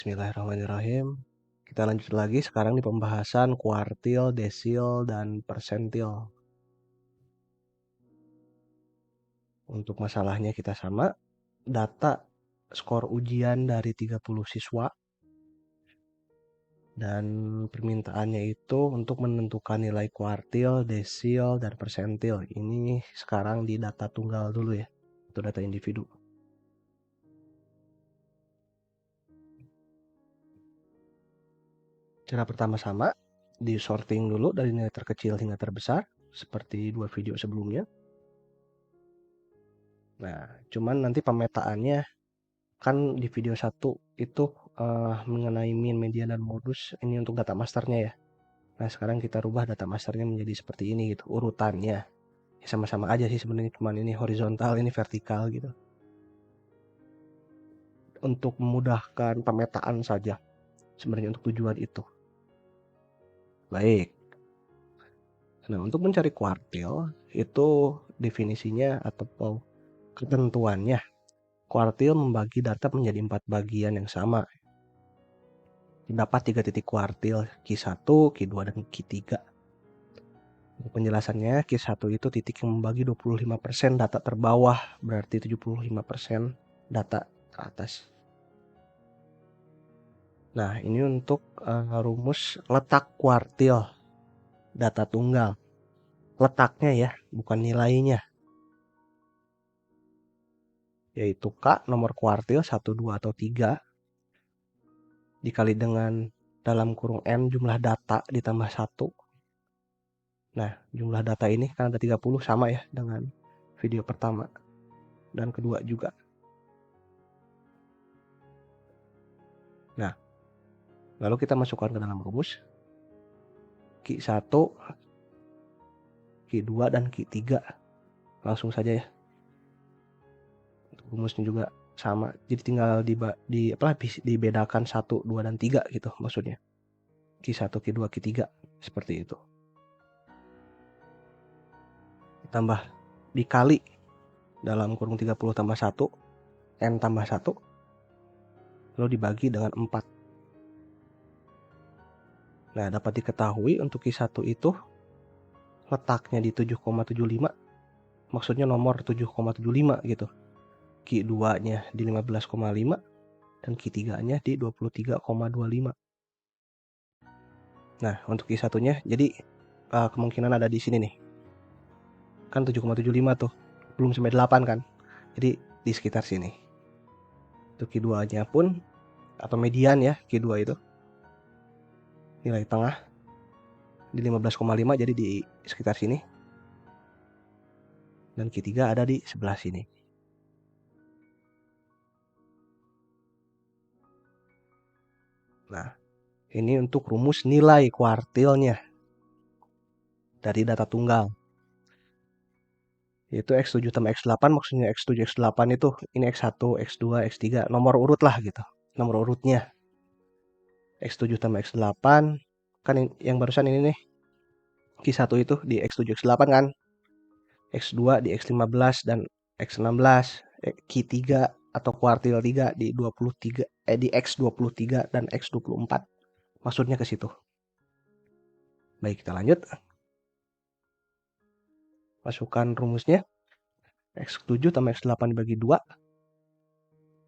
Bismillahirrahmanirrahim. Kita lanjut lagi sekarang di pembahasan kuartil, desil, dan persentil. Untuk masalahnya kita sama, data skor ujian dari 30 siswa, dan permintaannya itu untuk menentukan nilai kuartil, desil, dan persentil. Ini sekarang di data tunggal dulu ya, itu data individu. Cara pertama sama, di sorting dulu dari nilai terkecil hingga terbesar, seperti dua video sebelumnya. Nah, cuman nanti pemetaannya kan di video 1 itu mengenai mean, median, dan modus. Ini untuk data masternya ya. Nah, sekarang kita rubah data masternya menjadi seperti ini gitu, urutannya. Ya, sama-sama aja sih sebenarnya, cuman ini horizontal, ini vertikal gitu. Untuk memudahkan pemetaan saja sebenarnya untuk tujuan itu. Baik. Nah, untuk mencari kuartil itu definisinya atau ketentuannya. Kuartil membagi data menjadi 4 bagian yang sama. Terdapat 3 titik kuartil, Q1, Q2, dan Q3. Untuk penjelasannya, Q1 itu titik yang membagi 25% data terbawah, berarti 75% data ke atas. Nah, ini untuk rumus letak kuartil data tunggal. Letaknya ya, bukan nilainya. Yaitu K, nomor kuartil 1, 2, atau 3, dikali dengan dalam kurung N jumlah data ditambah 1. Nah, jumlah data ini kan ada 30 sama ya dengan video pertama dan kedua juga. Nah, lalu kita masukkan ke dalam rumus. Q1, Q2, dan Q3. Langsung saja ya. Untuk rumusnya juga sama. Jadi tinggal dibedakan 1, 2, dan 3 gitu maksudnya. Q1, Q2, Q3 seperti itu. Ditambah dikali dalam kurung 30 tambah 1, N tambah 1, lalu dibagi dengan 4. Nah, dapat diketahui untuk Q1 itu letaknya di 7,75, maksudnya nomor 7,75 gitu. Q2-nya di 15,5 dan Q3-nya di 23,25. Nah, untuk Q1-nya jadi kemungkinan ada di sini nih. Kan 7,75 tuh. Belum sampai 8 kan. Jadi di sekitar sini. Untuk Q2-nya pun atau median ya, Q2 itu nilai tengah di 15,5, jadi di sekitar sini. Dan Q3 ada di sebelah sini. Nah, ini untuk rumus nilai kuartilnya dari data tunggal. Yaitu X7 tambah X8, maksudnya X7, X8 itu ini X1, X2, X3, nomor urut lah gitu. Nomor urutnya. X7 tambah X8, kan yang barusan ini nih. Q1 itu di X7, X8 kan. X2 di X15 dan X16. Q3 atau kuartil 3 di 23, di X23 dan X24. Maksudnya ke situ. Baik, kita lanjut. Masukkan rumusnya. X7 tambah X8 dibagi 2.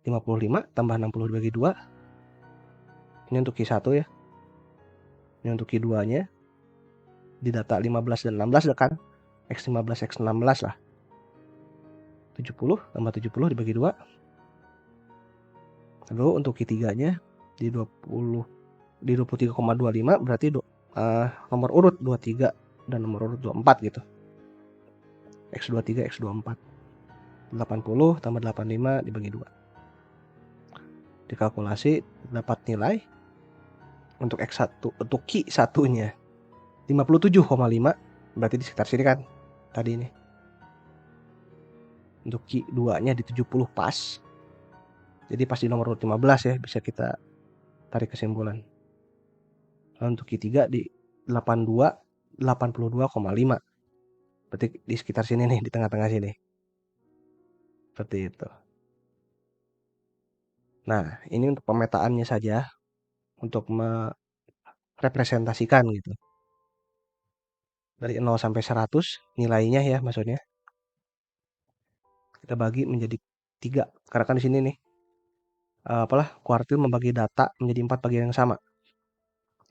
55 tambah 60 dibagi 2. Ini untuk Q1 ya. Ini untuk Q2-nya. Di data 15 dan 16 kan. X15, X16 lah. 70 tambah 70 dibagi 2. Lalu untuk Q3-nya di 23,25 berarti nomor urut 23 dan nomor urut 24 gitu. X23, X24. 80 tambah 85 dibagi 2. Dikalkulasi dapat nilai untuk X1, untuk Q1-nya 57,5, berarti di sekitar sini kan tadi ini. Untuk Q2-nya di 70 pas. Jadi pas di nomor urut 15 ya, bisa kita tarik kesimpulan. Lalu untuk Q3 di 82,5. Berarti di sekitar sini nih, di tengah-tengah sini. Seperti itu. Nah, ini untuk pemetaannya saja, untuk merepresentasikan gitu. Dari 0 sampai 100 nilainya ya maksudnya. Kita bagi menjadi 3. Karena kan di sini nih kuartil membagi data menjadi 4 bagian yang sama.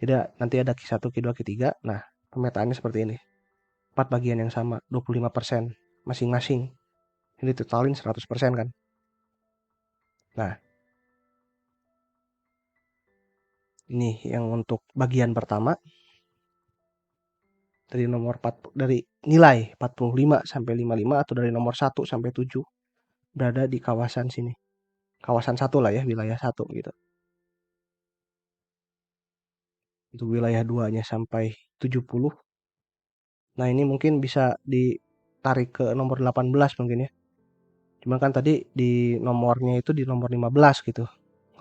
Jadi nanti ada Q1, Q2, Q3. Nah, pemetaannya seperti ini. 4 bagian yang sama, 25% masing-masing. Ini totalin 100% kan. Nah, ini yang untuk bagian pertama dari dari nilai 45 sampai 55 atau dari nomor 1 sampai 7 berada di kawasan sini. Kawasan 1 lah ya, wilayah 1 gitu. Untuk wilayah 2-nya sampai 70. Nah, ini mungkin bisa ditarik ke nomor 18 mungkin ya. Cuma kan tadi di nomornya itu di nomor 15 gitu.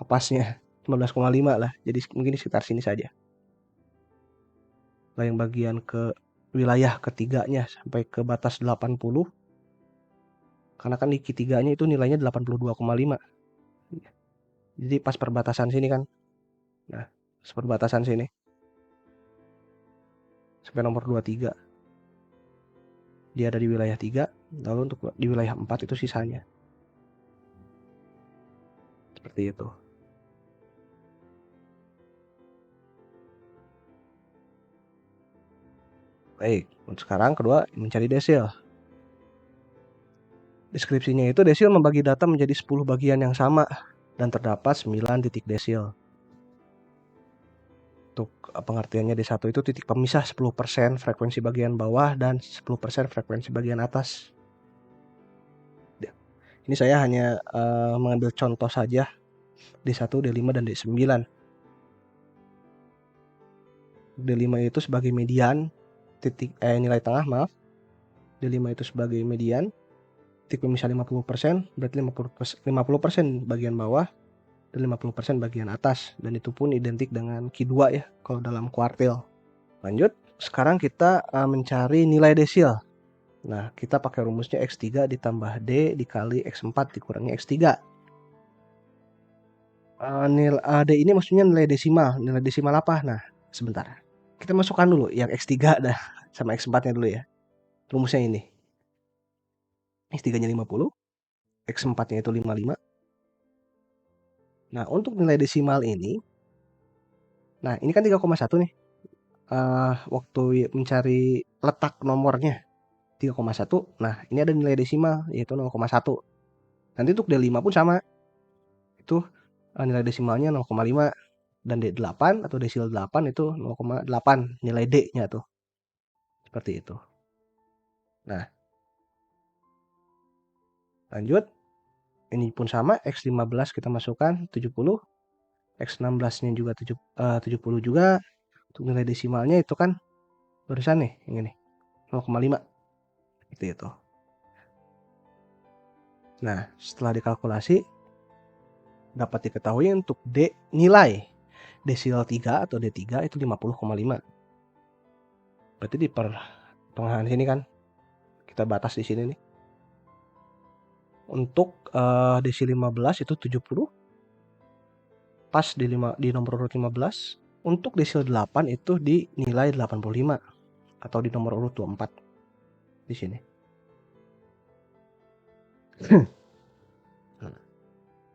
Ngepasnya 15,5 lah. Jadi mungkin di sekitar sini saja. Nah, yang bagian ke wilayah ketiganya sampai ke batas 80. Karena kan di ketiganya itu nilainya 82,5. Jadi pas perbatasan sini kan. Nah, perbatasan sini. Sampai nomor 23. Dia ada di wilayah 3. Lalu untuk di wilayah 4 itu sisanya. Seperti itu. Baik, untuk sekarang kedua mencari desil. Deskripsinya itu desil membagi data menjadi 10 bagian yang sama dan terdapat 9 titik desil. Untuk pengertiannya D1 itu titik pemisah 10% frekuensi bagian bawah dan 10% frekuensi bagian atas. Ini saya hanya mengambil contoh saja D1, D5, dan D9. D5 itu sebagai median, nilai tengah maaf. D5 itu sebagai median, titik pemisah 50%, berarti 50% bagian bawah dan 50% bagian atas. Dan itu pun identik dengan Q2 ya, kalau dalam kuartil. Lanjut, sekarang kita mencari nilai desil. Nah, kita pakai rumusnya X3 ditambah D dikali X4 dikurangi X3. D ini maksudnya nilai desimal. Nilai desimal apa? Nah, sebentar. Kita masukkan dulu yang X3 dah sama X4-nya dulu ya. Rumusnya ini. X3-nya 50, X4-nya itu 55. Nah, untuk nilai desimal ini, nah ini kan 3,1 nih. Waktu mencari letak nomornya 3,1. Nah, ini ada nilai desimal yaitu 0,1. Nanti untuk D5 pun sama. Itu nilai desimalnya 0,5 dan D8 atau desil 8 itu 0,8 nilai D-nya tuh. Seperti itu. Nah, lanjut. Ini pun sama, X15 kita masukkan 70, X16-nya juga 70 juga. Untuk nilai desimalnya itu kan barusan nih, yang ini 0,5. Itu. Nah, setelah dikalkulasi dapat diketahui untuk D nilai desil 3 atau D3 itu 50,5. Berarti di pertengahan sini kan kita batas di sini nih. Untuk desil 15 itu 70. Pas di nomor urut 15. Untuk desil 8 itu di nilai 85 atau di nomor urut 24 di sini.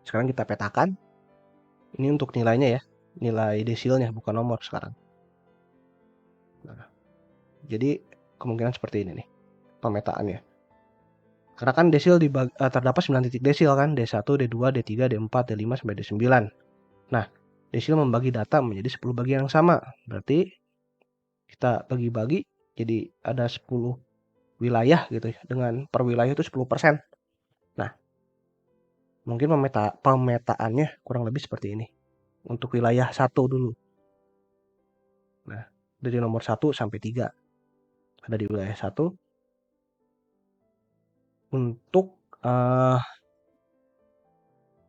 Sekarang kita petakan. Ini untuk nilainya ya, nilai desilnya bukan nomor sekarang. Nah, jadi kemungkinan seperti ini nih pemetaannya. Karena kan desil terdapat 9 titik desil kan, D1, D2, D3, D4, D5 sampai D9. Nah, desil membagi data menjadi 10 bagian yang sama. Berarti kita bagi-bagi jadi ada 10 wilayah gitu ya, dengan per wilayah itu 10%. Nah, mungkin pemetaannya kurang lebih seperti ini. Untuk wilayah 1 dulu. Nah, dari nomor 1 sampai 3 ada di wilayah 1. Untuk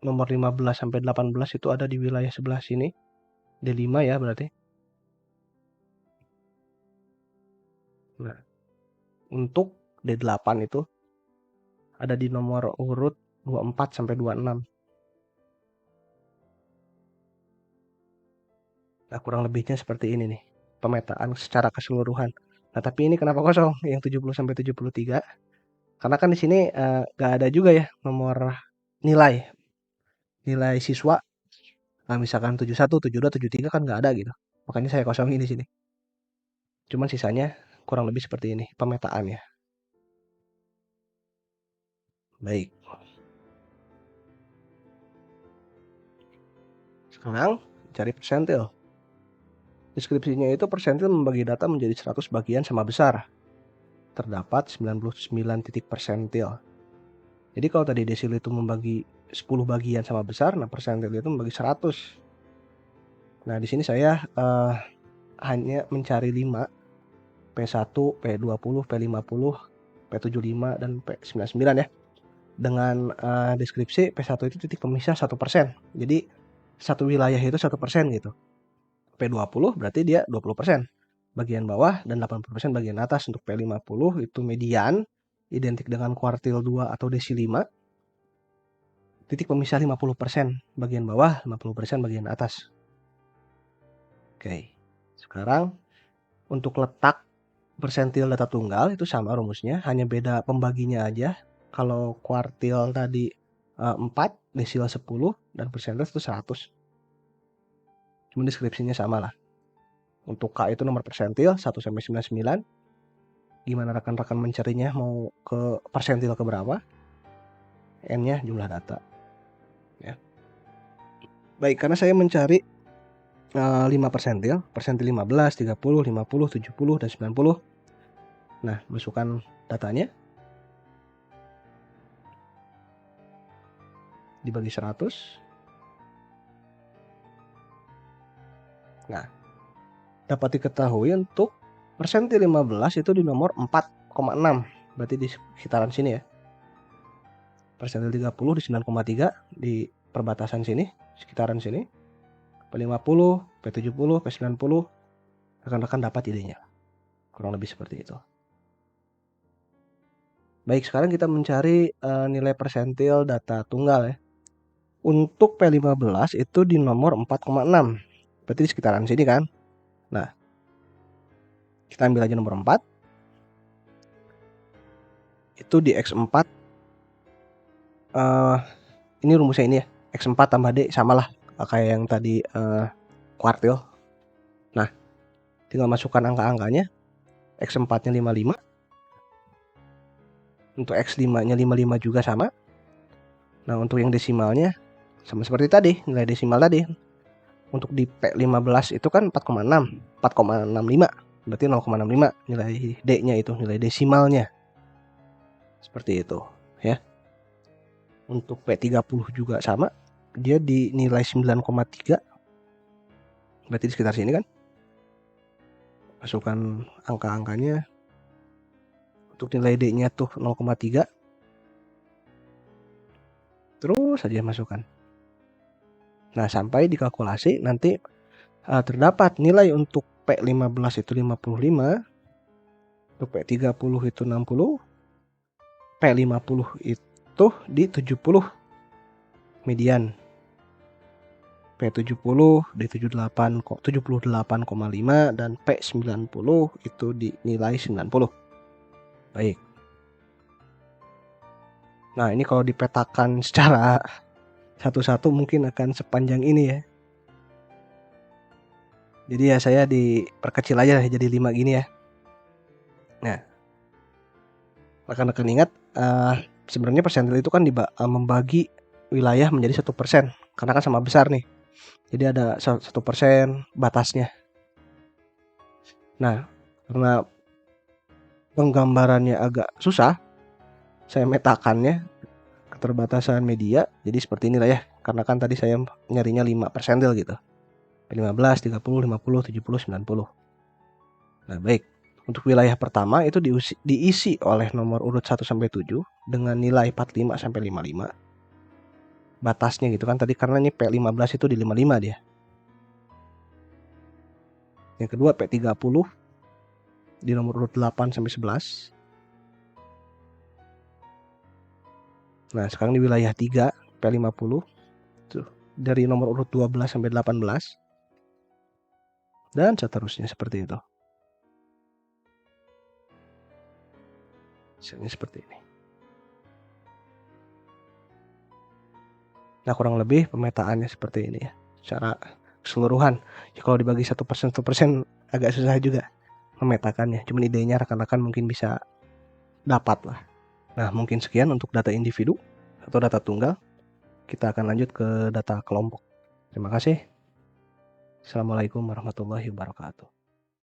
nomor 15 sampai 18 itu ada di wilayah sebelah sini. D5 ya berarti. Nah, untuk D8 itu ada di nomor urut 24 sampai 26. Nah, kurang lebihnya seperti ini nih, pemetaan secara keseluruhan. Nah, tapi ini kenapa kosong yang 70 sampai 73? Karena kan di sini nggak ada juga ya nomor nilai nilai siswa. Nah, misalkan 71, 72, 73 kan nggak ada gitu. Makanya saya kosongin di sini. Cuman sisanya kurang lebih seperti ini pemetaannya. Baik. Sekarang cari persentil. Deskripsinya itu persentil membagi data menjadi 100 bagian sama besar. Terdapat 99 titik persentil. Jadi kalau tadi desil itu membagi 10 bagian sama besar, nah persentil itu membagi 100. Nah, di sini saya hanya mencari 5, P1, P20, P50, P75, dan P99 ya. Dengan deskripsi P1 itu titik pemisah 1%. Jadi satu wilayah itu 1% gitu. P20 berarti dia 20%. Bagian bawah dan 80% bagian atas. Untuk P50 itu median, identik dengan kuartil 2 atau desi 5. Titik pemisah 50%. Bagian bawah, 50% bagian atas. Oke. Sekarang untuk letak persentil data tunggal itu sama rumusnya, hanya beda pembaginya aja. Kalau kuartil tadi 4, desil 10, dan persentil itu 100. Cuma deskripsinya sama lah. Untuk K itu nomor persentil 1 sampai 99. Gimana rekan-rekan mencarinya, mau ke persentil ke berapa? N-nya jumlah data. Ya. Baik, karena saya mencari 5 persentil 15, 30, 50, 70, dan 90. Nah, masukkan datanya. Dibagi 100. Nah, dapat diketahui untuk persentil 15 itu di nomor 4,6. Berarti di sekitaran sini ya. Persentil 30 di 9,3 di perbatasan sini, sekitaran sini. P50, P70, P90. Rekan-rekan dapat idenya. Kurang lebih seperti itu. Baik, sekarang kita mencari nilai persentil data tunggal ya. Untuk P15 itu di nomor 4,6. Berarti di sekitaran sini kan. Nah, kita ambil aja nomor 4. Itu di X4. Ini rumusnya ini ya. X4 tambah D samalah kayak yang tadi kuartil. Nah, tinggal masukkan angka-angkanya. X4-nya 55. Untuk X5-nya 55 juga sama. Nah, untuk yang desimalnya sama seperti tadi, nilai desimal tadi. Untuk di P15 itu kan 4,6, 4,65. Berarti 0,65 nilai D-nya itu, nilai desimalnya. Seperti itu, ya. Untuk P30 juga sama. Dia di nilai 9,3. Berarti di sekitar sini kan. Masukkan angka-angkanya. Untuk nilai D-nya tuh 0,3. Terus saja masukkan. Nah, sampai dikalkulasi nanti terdapat nilai untuk P15 itu 55, untuk P30 itu 60, P50 itu di 70 median, P70 di 78,5, dan P90 itu di nilai 90. Baik. Nah, ini kalau dipetakan secara satu-satu mungkin akan sepanjang ini ya. Jadi ya saya diperkecil aja jadi 5 gini ya. Nah, rekan-rekan ingat sebenarnya persentil itu kan membagi wilayah menjadi 1%, karena kan sama besar nih. Jadi ada 1% batasnya. Nah, karena penggambarannya agak susah, saya metakannya keterbatasan media. Jadi seperti inilah ya. Karena kan tadi saya nyarinya 5 persentil gitu. 15, 30, 50, 70, 90. Nah, baik. Untuk wilayah pertama itu diisi oleh nomor urut 1 sampai 7 dengan nilai 45 sampai 55. Batasnya gitu kan tadi, karena ini P15 itu di 55 dia. Yang kedua P30 di nomor urut 8 sampai 11. Nah, sekarang di wilayah 3 P50 tuh dari nomor urut 12 sampai 18. dan seterusnya seperti itu. Misalnya seperti ini. Nah, kurang lebih pemetaannya seperti ini ya, secara keseluruhan. Ya kalau dibagi 1% agak susah juga memetakannya, cuman idenya rekan-rekan mungkin bisa dapat lah. Nah, mungkin sekian untuk data individu atau data tunggal. Kita akan lanjut ke data kelompok. Terima kasih. Assalamualaikum warahmatullahi wabarakatuh.